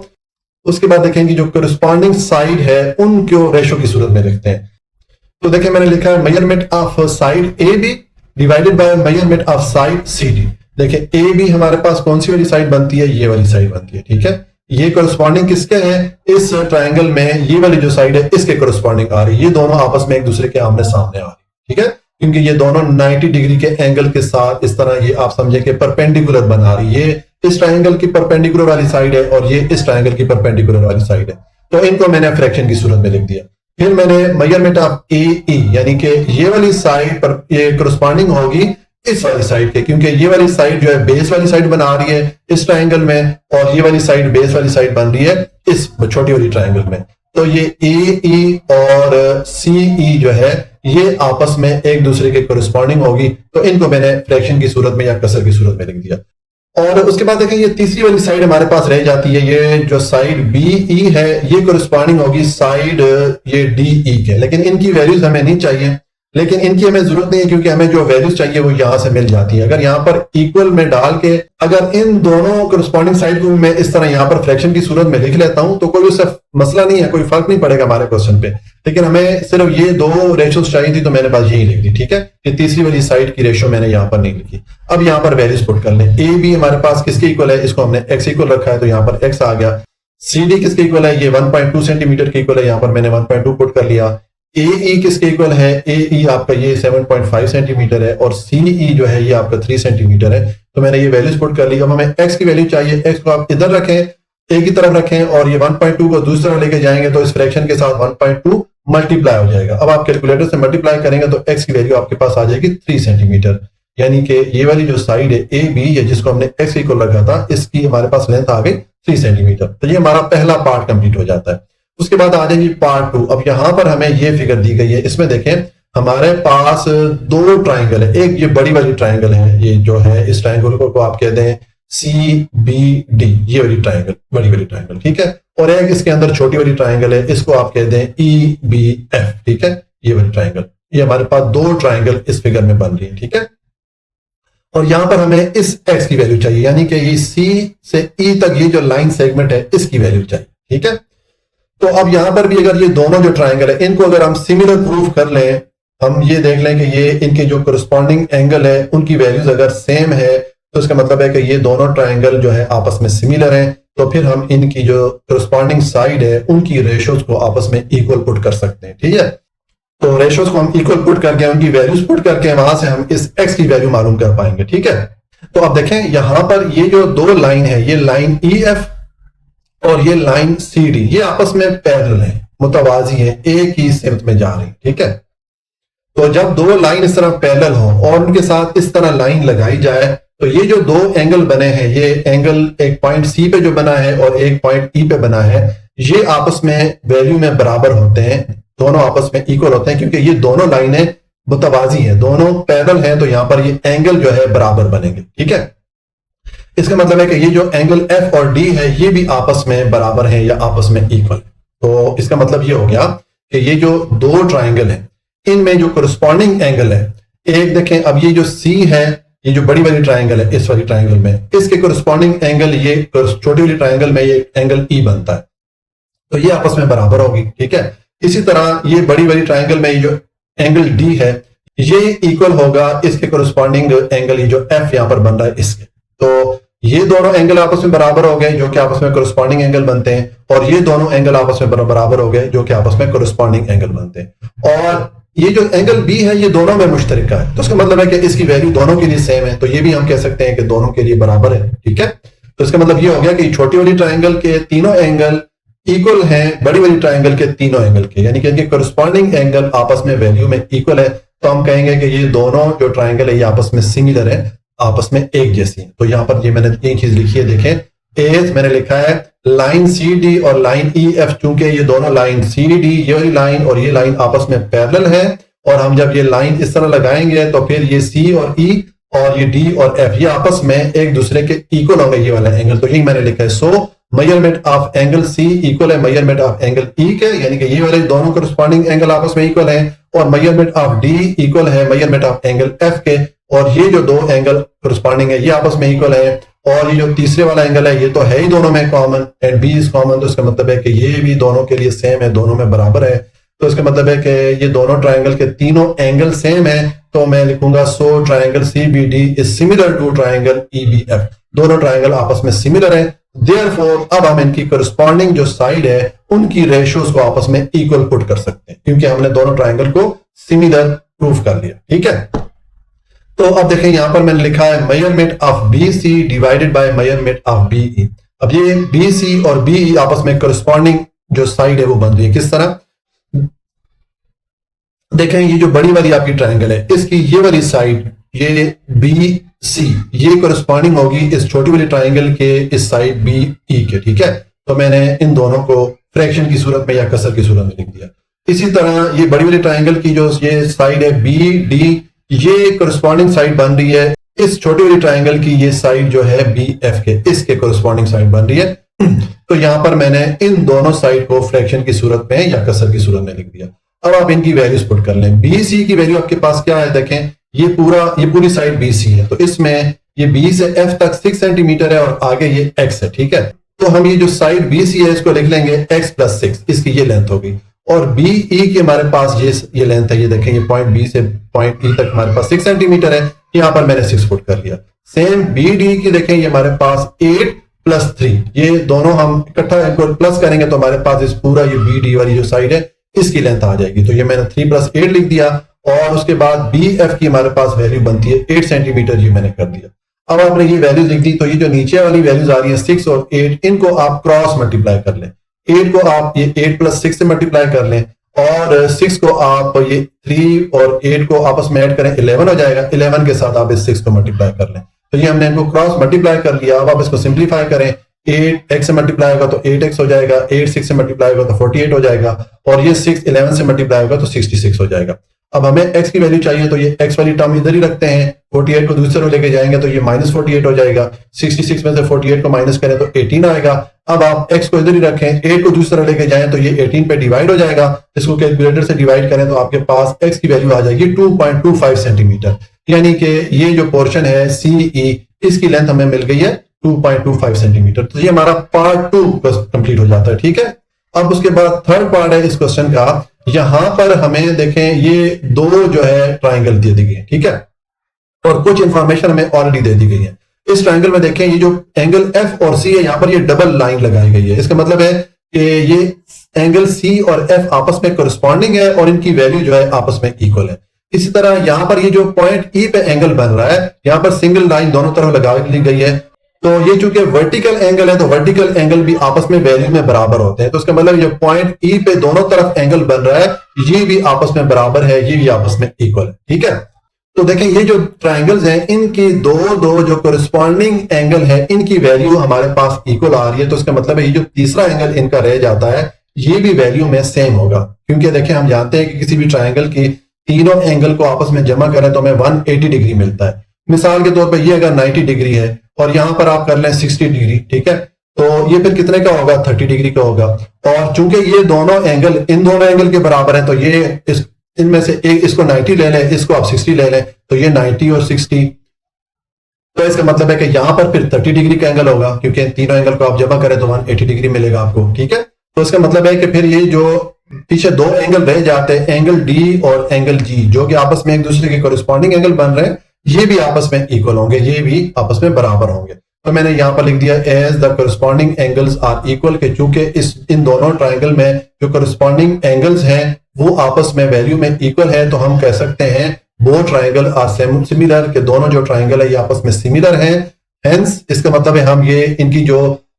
उसके बाद देखेंगे जो करस्पॉन्डिंग साइड है उनको रेशो की सूरत में लिखते हैं। तो देखिए मैंने लिखा है measurement of side A B divided by measurement of side C D. देखिए ए बी हमारे पास कौन सी वाली साइड बनती है, ये वाली साइड बनती है। ठीक है, ये करस्पॉन्डिंग किसके है, इस ट्रायंगल में ये वाली जो साइड है इसके करस्पॉन्डिंग आ रही है। ये दोनों आपस में एक दूसरे के आमने सामने आ रही है। ठीक है, क्योंकि ये दोनों 90 डिग्री के एंगल के साथ इस तरह ये आप समझे कि परपेंडिकुलर बना रही है। ये इस ट्रायंगल की परपेंडिकुलर वाली साइड है और ये इस ट्रायंगल की परपेंडिकुलर वाली साइड है। तो इनको मैंने फ्रैक्शन की सूरत में लिख दिया। फिर मैंने मेजरमेंट ऑफ ए ई, यानी कि ये वाली साइड पर ये करस्पॉन्डिंग होगी इस वाली साइड के, क्योंकि ये वाली साइड जो है बेस वाली साइड बना रही है इस ट्रायंगल में और ये वाली साइड बेस वाली साइड बन रही है इस छोटी वाली ट्रायंगल में। तो ये ए ई और सी ई जो है ये आपस में एक दूसरे के कोरिस्पॉन्डिंग होगी। तो इनको मैंने फ्रैक्शन की सूरत में या कसर की सूरत में लिख दिया। और उसके बाद देखें ये तीसरी वाली साइड हमारे पास रह जाती है, ये जो साइड बी ई है ये कोरिस्पॉन्डिंग होगी साइड ये डी ई के। लेकिन इनकी वैल्यूज हमें नहीं चाहिए, लेकिन इनकी हमें जरूरत नहीं है क्योंकि हमें जो वैल्यूज चाहिए वो यहां से मिल जाती है। अगर यहाँ पर इक्वल में डाल के अगर इन दोनों करस्पॉन्डिंग साइड को मैं इस तरह यहाँ पर फ्रैक्शन की सूरत में लिख लेता हूं तो कोई उससे मसला नहीं है, कोई फर्क नहीं पड़ेगा हमारे क्वेश्चन पे। लेकिन हमें सिर्फ ये दो रेशोज चाहिए थी तो मैंने बस यही लिख दी। ठीक है, कि तीसरी वाली साइड की रेशो मैंने यहाँ पर नहीं लिखी। अब यहाँ पर वैल्यूज पुट कर लें। ए बी हमारे पास किसके इक्वल है, इसको हमने एक्स इक्वल रखा है तो यहाँ पर एक्स आ गया। सी डी किसके इक्वल है, ये 1.2 सेंटीमीटर के इक्वल है, यहाँ पर मैंने 1.2 पुट कर लिया। ए ई किसके इक्वल है, ए ई आपका ये 7.5 सेंटीमीटर है और सी ई जो है ये आपका 3 सेंटीमीटर है। तो मैंने ये वैल्यूज पुट कर ली। अब हमें एक्स की वैल्यू चाहिए, एक्स को आप इधर रखें ए की तरफ रखें और ये 1.2 को दूसरी तरफ लेके जाएंगे तो इस फ्रैक्शन के साथ 1.2 मल्टीप्लाई हो जाएगा। अब आप कैलकुलेटर से मल्टीप्लाई करेंगे तो एक्स की वैल्यू आपके पास आ जाएगी 3 सेंटीमीटर। यानी कि ये वाली जो साइड है ए बी है जिसको हमने एक्स इक्वल रखा था इसकी हमारे पास लेंथ आ गई 3 सेंटीमीटर। तो ये हमारा पहला पार्ट कंप्लीट हो जाता है। उसके बाद आ जाएगी पार्ट 2। अब यहां पर हमें ये फिगर दी गई है, इसमें देखें हमारे पास दो ट्राइंगल है। एक ये बड़ी वाली ट्राइंगल है, ये जो है इस ट्राइंगल को आप कहते हैं सी बी डी, ये वाली ट्राइंगल बड़ी वाली ट्राइंगल। ठीक है, और एक इसके अंदर छोटी वाली ट्राइंगल है, इसको आप कहते हैं ई बी एफ। ठीक है, ये वाली ट्राइंगल, ये हमारे पास दो ट्राइंगल इस फिगर में बन रही है। ठीक है, और यहां पर हमें इस एक्स की वैल्यू चाहिए, यानी कि ये सी से ई तक ये जो लाइन सेगमेंट है इसकी वैल्यू चाहिए। ठीक है, तो अब यहां पर भी अगर ये दोनों जो ट्राइंगल है इनको अगर हम सिमिलर प्रूफ कर लें, हम ये देख लें कि ये इनके जो करस्पॉन्डिंग एंगल है उनकी वैल्यूज अगर सेम है तो इसका मतलब है कि ये दोनों ट्राइंगल जो है आपस में सिमिलर हैं। तो फिर हम इनकी जो करस्पॉन्डिंग साइड है उनकी रेशोज को आपस में इक्वल पुट कर सकते हैं। ठीक है, तो रेशोज को हम इक्वल पुट करके उनकी वैल्यूज पुट करके वहां से हम इस एक्स की वैल्यू मालूम कर पाएंगे। ठीक है, तो अब देखें यहां पर ये जो दो लाइन है, ये लाइन ई एफ और ये लाइन सी डी, ये आपस में पैरेलल है, मुतवाजी है, एक ही सिमत में जा रही। ठीक है, तो जब दो लाइन इस तरह पैरेलल हो और उनके साथ इस तरह लाइन लगाई जाए तो ये जो दो एंगल बने हैं, ये एंगल एक पॉइंट सी पे जो बना है और एक पॉइंट ई पे बना है, ये आपस में वैल्यू में बराबर होते हैं, दोनों आपस में इक्वल होते हैं क्योंकि ये दोनों लाइनें मुतवाजी हैं, दोनों पैरेलल हैं। तो यहां पर ये एंगल जो है बराबर बनेंगे। ठीक है, इसका मतलब है कि ये जो एंगल एफ और डी है ये भी आपस में बराबर है या आपस में इक्वल। तो इसका मतलब ये हो गया कि ये जो दो ट्राइंगल है इनमें जो करस्पॉन्डिंग एंगल है, एक देखें अब ये जो सी है, ये जो बड़ी वाली ट्राइंगल है इस वाली ट्राइंगल में, इसके करस्पॉन्डिंग एंगल ये छोटी वाली ट्राइंगल में ये एंगल ई बनता है, तो ये आपस में बराबर होगी। ठीक है, इसी तरह ये बड़ी वाली ट्राइंगल में ये जो एंगल डी है, ये इक्वल होगा इसके कोरिस्पॉन्डिंग एंगल ये जो एफ यहां पर बन रहा है इसके। तो ये दोनों एंगल आपस में बराबर हो गए जो कि आपस में कोरिस्पॉन्डिंग एंगल बनते हैं, और ये दोनों एंगल आपस में बराबर हो गए जो कि आपस में कोरिस्पॉन्डिंग एंगल बनते हैं। और ये जो एंगल बी है ये दोनों में मुश्तरका है, तो इसका मतलब है कि इसकी वैल्यू दोनों के लिए सेम है, तो ये भी हम कह सकते हैं कि दोनों के लिए बराबर है। ठीक है, तो इसका मतलब ये हो गया कि छोटी वाली ट्राइंगल के तीनों एंगल इक्वल हैं बड़ी वाली ट्राइंगल के तीनों एंगल के, यानी कि इनके कोरिस्पॉन्डिंग एंगल आपस में वैल्यू में इक्वल है, तो हम कहेंगे कि ये दोनों जो ट्राइंगल है ये आपस में सिमिलर है, आपस में एक जैसी है। तो यहां पर ये मैंने एक चीज लिखी है, देखें एज मैंने लिखा है लाइन सी डी और लाइन ई एफ, चूंकि ये दोनों लाइन सी डी ये वाली लाइन और ये लाइन आपस में पैरेलल है, और हम जब ये लाइन इस तरह लगाएंगे तो फिर ये सी और ई और ये डी और एफ ये आपस में एक दूसरे के इक्वल होंगे ये वाला एंगल, तो यही मैंने लिखा है। So measurement of angle C equal है मेजरमेंट ऑफ एंगल ई के, यानी कि ये वाले दोनों कोरिस्पॉन्डिंग एंगल आपस में इक्वल है, और मेजरमेंट ऑफ डी इक्वल है मेजरमेंट ऑफ एंगल एफ के, और ये जो दो एंगल कोरिस्पॉन्डिंग है ये आपस में इक्वल है, और ये जो तीसरे वाला एंगल है ये तो है ही दोनों में common, and B is common, तो इसका मतलब है कि ये भी दोनों के लिए सेम है, दोनों में बराबर है, तो इसका मतलब है कि ये दोनों ट्राइंगल के तीनों एंगल सेम है, तो मैं लिखूंगा so triangle C B D is similar to triangle E B F, दोनों ट्राइंगल आपस में सिमिलर है। देयरफॉर अब हम इनकी कोरिस्पॉन्डिंग जो साइड है उनकी रेशियोज को आपस में इक्वल पुट कर सकते हैं, क्योंकि हमने दोनों ट्राइंगल को सिमिलर प्रूफ कर लिया। ठीक है, तो अब देखें यहां पर मैंने लिखा है measurement of B C divided by measurement of B E. अब ये बी सी और बी ई आपस में कोरिस्पॉन्डिंग जो साइड है वो बन रही है, किस तरह देखें, ये जो बड़ी वाली आपकी ट्राइंगल है इसकी ये वाली साइड ये बी सी ये कोरिस्पॉन्डिंग होगी इस छोटी वाली ट्राइंगल के इस साइड बी ई के। ठीक है, तो मैंने इन दोनों को फ्रैक्शन की सूरत में या कसर की सूरत में लिख दिया। इसी तरह ये बड़ी वाली ट्राइंगल की जो ये साइड है बी डी ये कोरिस्पॉन्डिंग साइड बन रही है इस छोटी वाली ट्राइंगल की ये साइड जो है बी एफ के इसके कोरिस्पॉन्डिंग साइड बन रही है। तो यहां पर मैंने इन दोनों साइड को फ्रैक्शन की सूरत में या कसर की सूरत में लिख दिया। अब आप इनकी वैल्यूज पुट कर लें। बी सी की वैल्यू आपके पास क्या है, देखें ये पूरी साइड बी सी है, तो इसमें ये बी से एफ तक 6 सेंटीमीटर है और आगे ये एक्स है। ठीक है, तो हम ये जो साइड बी सी है इसको लिख लेंगे एक्स प्लस 6, इसकी ये लेंथ होगी, और बी ई की हमारे पास ये लेंथ है, ये देखें ये पॉइंट बी से पॉइंट ई तक हमारे पास 6 सेंटीमीटर है, यहां पर मैंने 6 पुट कर लिया। सेम बी डी की देखें ये हमारे पास 8 प्लस 3, ये दोनों हम इकट्ठा इनको प्लस करेंगे तो हमारे पास इस पूरा ये बी डी वाली जो साइड है इसकी लेंथ आ जाएगी, तो ये मैंने 3 प्लस 8 लिख दिया, और उसके बाद बी एफ की हमारे पास वैल्यू बनती है 8 सेंटीमीटर, ये मैंने कर दिया। अब आपने ये वैल्यू लिख दी, तो ये जो नीचे वाली वैल्यूज आ रही है 6 और 8 इनको आप क्रॉस मल्टीप्लाई कर लें, 8 को आप ये 8 प्लस 6 से मल्टीप्लाई कर लें, और 6 को आप ये 3 और 8 को आपस में ऐड करें 11 हो जाएगा, 11 के साथ आप इस 6 को मल्टीप्लाई कर लें, तो ये हमने इनको क्रॉस मल्टीप्लाई कर लिया। अब आप इसको सिंप्लीफाई करें, 8 x से मल्टीप्लाई होगा तो 8x हो जाएगा, 8 6 से मल्टीप्लाई होगा तो 48 हो जाएगा, और ये 6 11 से मल्टीप्लाई होगा तो 66 हो जाएगा। अब हमें x की वैल्यू चाहिए, तो ये x वाली टर्म इधर ही रखते हैं, 48 को दूसरे में लेके जाएंगे तो ये -48 हो जाएगा, 66 में से 48 को माइनस करें तो 18 आएगा। अब आप x को इधर ही रखें, 8 को दूसरी तरफ लेके जाएं तो ये 18 पे डिवाइड हो जाएगा, इसको कैलकुलेटर से डिवाइड करें तो आपके पास x की वैल्यू आ जाएगी 2.25 सेंटीमीटर, यानी कि ये जो पोर्शन है CE इसकी लेंथ हमें मिल गई है 2.25 सेंटीमीटर। तो ये हमारा पार्ट 2 कंप्लीट हो जाता है। ठीक है, अब उसके बाद थर्ड पार्ट है इस क्वेश्चन का, यहां पर हमें देखें ये दो जो है ट्राइंगल दे दी गई है। ठीक है, और कुछ इंफॉर्मेशन हमें ऑलरेडी दे दी गई है। इस ट्राइंगल में देखें ये जो एंगल F और C है यहां पर ये डबल लाइन लगाई गई है, इसका मतलब है कि ये एंगल C और F आपस में कोरिस्पॉन्डिंग है और इनकी वैल्यू जो है आपस में इक्वल है। इसी तरह यहां पर ये जो पॉइंट E पे एंगल बन रहा है यहां पर सिंगल लाइन दोनों तरफ लगा ली गई है, तो ये चूंकि वर्टिकल एंगल है तो वर्टिकल एंगल भी आपस में वैल्यू में बराबर होते हैं, तो इसका मतलब जो पॉइंट E पे दोनों तरफ एंगल बन रहा है ये भी आपस में बराबर है, ये भी आपस में इक्वल है। ठीक है, तो देखें ये जो ट्राइंगल्स हैं इनकी दो जो कोरिस्पॉन्डिंग एंगल है इनकी वैल्यू हमारे पास इक्वल आ रही है, तो इसका मतलब है ये जो तीसरा एंगल इनका रह जाता है ये भी वैल्यू में सेम होगा, क्योंकि देखें हम जानते हैं कि किसी भी ट्राइंगल की तीनों एंगल को आपस में जमा करें तो हमें 180 डिग्री मिलता है। मिसाल के तौर पर ये अगर 90 डिग्री है और यहां पर आप कर लें 60 डिग्री, ठीक है, तो ये फिर कितने का होगा, 30 डिग्री का होगा। और चूंकि ये दोनों एंगल इन दोनों एंगल के बराबर है तो ये इनमें से एक इसको 90 ले लें, इसको आप 60 ले लें, तो ये 90 और 60, तो इसका मतलब है कि यहां पर फिर 30 डिग्री का एंगल होगा, क्योंकि तीनों एंगल को आप जमा करें तो 180 डिग्री मिलेगा आपको। ठीक है, तो इसका मतलब है कि फिर ये जो पीछे दो एंगल रह जाते हैं, एंगल डी और एंगल जी, जो कि आपस में एक दूसरे के कोरिस्पॉन्डिंग एंगल बन रहे हैं, ये भी आपस में इक्वल होंगे, ये भी आपस में बराबर होंगे। तो मैंने यहां पर लिख दिया as the corresponding angles are equal, के चूंकि इन दोनों ट्राइंगल में जो कोरिस्पॉन्डिंग एंगल्स हैं वो आपस में वैल्यू में इक्वल है, तो हम कह सकते हैं बोथ ट्राइंगल आर सिमिलर, के दोनों जो ट्राइंगल है ये आपस में सिमिलर हैं। हेंस इसका मतलब है हम ये इनकी जो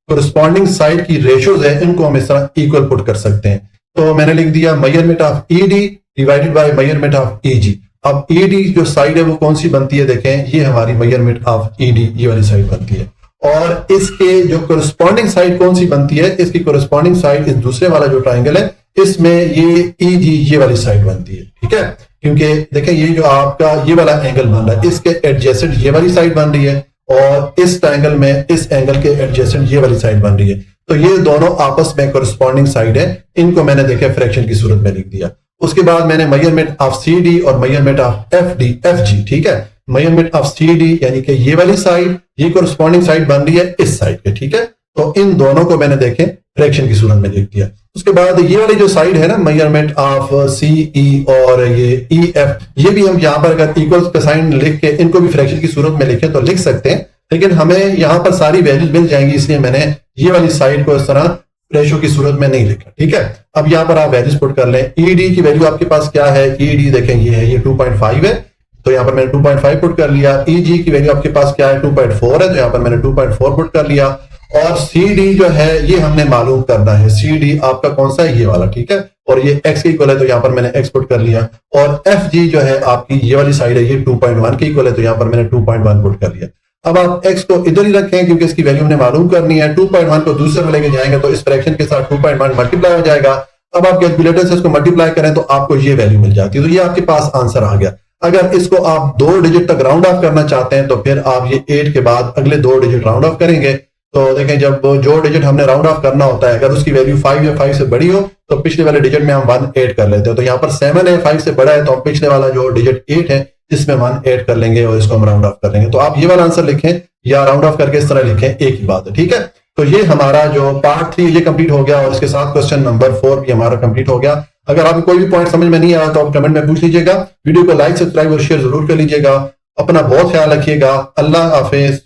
कोरिस्पॉन्डिंग साइड की रेशियोज है इनको हम इस तरह इक्वल पुट कर सकते हैं। तो मैंने लिख दिया measurement of ED divided by measurement of easy. अब ईडी जो साइड है वो कौन सी बनती है, देखें ये हमारी मेजरमेंट ऑफ ईडी ये वाली साइड बनती है, और इसके जो कोरिस्पॉन्डिंग साइड कौन सी बनती है, इसकी कोरिस्पॉन्डिंग साइड इस दूसरे वाला जो ट्राइंगल है इसमें ये ईजी ये वाली साइड बनती है, ठीक है। क्योंकि देखें ये जो आपका ये वाला एंगल बन रहा है इसके एडजेसेंट ये वाली साइड बन रही है, और इस ट्राइंगल में इस एंगल के एडजेसेंट ये वाली साइड बन रही है, तो ये दोनों आपस में कोरिस्पॉन्डिंग साइड है। इनको मैंने देखे फ्रैक्शन की सूरत में लिख दिया। उसके बाद मैंने मेजरमेंट ऑफ सी डी और मेजरमेंट ऑफ एफ जी, ठीक है। मेजरमेंट ऑफ सी डी यानी कि ये वाली साइड ये कोरिस्पॉन्डिंग साइड बन रही है इस साइड के, ठीक है। तो इन दोनों को मैंने देखे फ्रैक्शन की सूरत में लिख दिया। उसके बाद ये वाली जो साइड है ना मेजरमेंट ऑफ सी ई और ये ई एफ, ये भी हम यहाँ पर अगर इक्वल का साइन लिख के इनको भी फ्रैक्शन की सूरत में लिखे तो लिख सकते हैं, लेकिन हमें यहाँ पर सारी वैल्यूज मिल जाएंगी, इसलिए मैंने ये वाली साइड को इस तरह रेशो की सूरत में नहीं लिखा, ठीक है। अब यहाँ पर आप वैल्यूज पुट कर लें। ईडी की वैल्यू आपके पास क्या है, ईडी देखें ये है, ये 2.5 है, तो यहाँ पर मैंने 2.5 पुट कर लिया। ईजी की वैल्यू आपके पास क्या है, 2.4 है, तो यहाँ पर मैंने 2.4 पुट कर लिया। और सी डी जो है ये हमने मालूम करना है, सी डी आपका कौन सा है, ये वाला, ठीक है। और ये एक्स के इक्वल है, तो यहाँ पर मैंने एक्स पुट कर लिया। और एफ जी जो है आपकी ये वाली साइड है, ये 2.1 के इक्वल है, तो यहाँ पर मैंने 2.1 पुट कर लिया। अब आप x को इधर ही रखें क्योंकि इसकी वैल्यू हमने मालूम करनी है। 2.1 को दूसरे में लेके जाएंगे तो इस फ्रैक्शन के साथ 2.1 मल्टीप्लाई हो जाएगा। अब आप कैलकुलेटर से इसको मल्टीप्लाई करें तो आपको ये वैल्यू मिल जाती है, तो ये आपके पास आंसर आ गया। अगर इसको आप 2 डिजिट तक राउंड ऑफ करना चाहते हैं तो फिर आप ये 8 के बाद अगले 2 डिजिट राउंड ऑफ करेंगे। तो देखें जब जो डिजिट हमने राउंड ऑफ करना होता है अगर उसकी वैल्यू 5 या 5 से बड़ी हो तो पिछले वाले डिजिट में हम 1 ऐड कर लेते हैं। तो यहाँ पर 7 है, 5 से बड़ा है, तो हम पिछले वाला जो डिजिट 8 है इसमें 1 ऐड कर लेंगे और इसको हम राउंड ऑफ कर लेंगे। तो आप ये वाला आंसर लिखें या राउंड ऑफ करके इस तरह लिखें, एक ही बात है, ठीक है। तो ये हमारा जो पार्ट 3 ये कंप्लीट हो गया और इसके साथ क्वेश्चन नंबर 4 भी हमारा कंप्लीट हो गया। अगर आपको कोई भी पॉइंट समझ में नहीं आया तो आप कमेंट में पूछ लीजिएगा। वीडियो को लाइक सब्सक्राइब और शेयर जरूर कर लीजिएगा। अपना बहुत ख्याल रखिएगा। अल्लाह हाफिज।